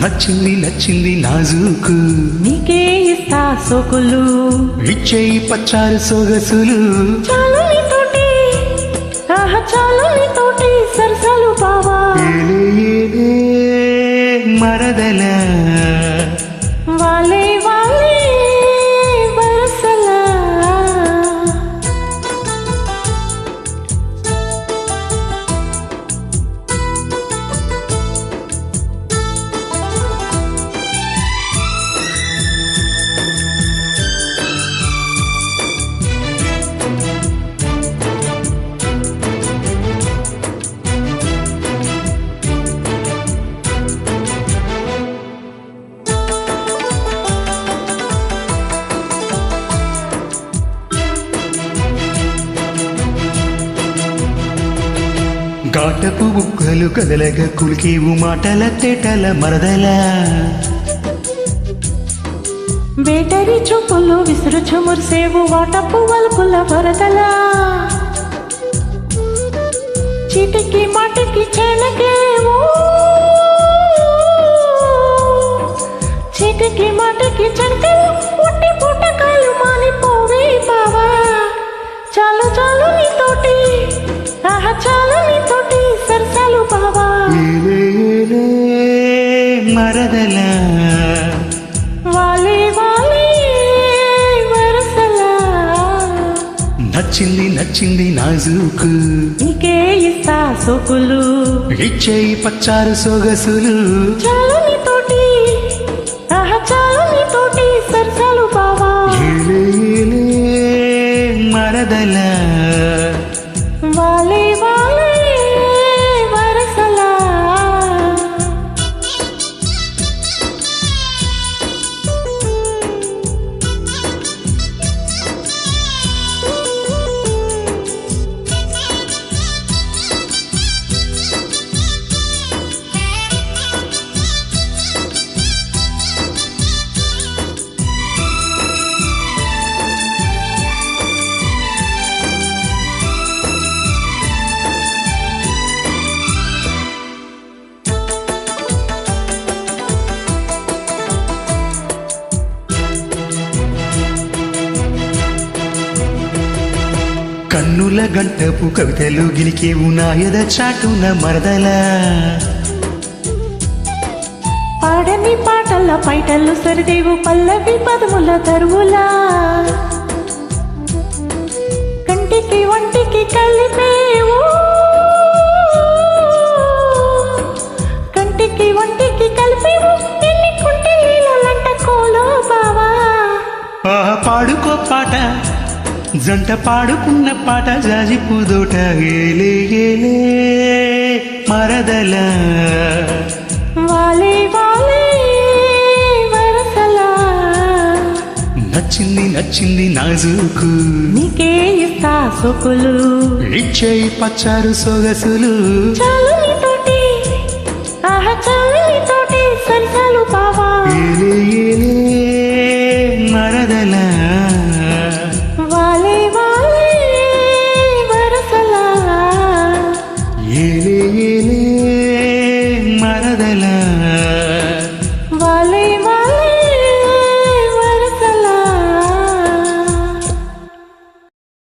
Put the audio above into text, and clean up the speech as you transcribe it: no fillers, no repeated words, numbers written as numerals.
నచ్చింది నచ్చింది నాజూకు నీకే ఇస్తా సోకులు ఇచ్చేయి పచ్చారు సొగసులు చాలు నీతోటి చాలు నీతోటి సరసాలు బావా మరదల వాలే వాలే వరసలా ఘాటపు బుక్కలు కదలగా కులికేవు మాటల తేటల మరదల వేటరి చూపులు విసురు చుమురుసేవు వాటపు వలుపుల వరదలా చీటికి మాటికి చెనకేవు చీటికి మాటికి చెనకేవు పుట్టి పుట్టకాలు మానిపోవే బావా చాలు చాలు నీతోటి చాలు నీతోటి సరసాలు బావా మరదల వాలే వాలే వరసలా నచ్చింది నచ్చింది నాజూకు నీకే ఇస్తా సోకులు ఇచ్చేయి పచ్చారు సొగసులు చాలు నీతోటి చాలు నీతోటి సరసాలు బావా మరదల వాలే వాలే వరసలా కన్నుల గంటపు కవితలు గిలికేవు నాయద చాటున మరదల పాడని పాటల పైటలు సరిదేవు పల్లవి పదముల తరువులా కంటికి వంటికి కలిపేవు కంటికి వంటికి కలిపేవు ఎన్ని కుంటి లీలంట కోలో బావా పాడుకో పాట జంట పాడుకున్న పాట జాజిపుదోట ఏలే ఏలే మరదల వాలే వాలే వరసలా నచ్చింది నచ్చింది నాజూకు నీకే ఇస్తా సోకులు ఇచ్చేయి పచ్చారు సొగసులు చాలు నీతోటి చాలు నీతోటి సరసాలు బావా ఏలే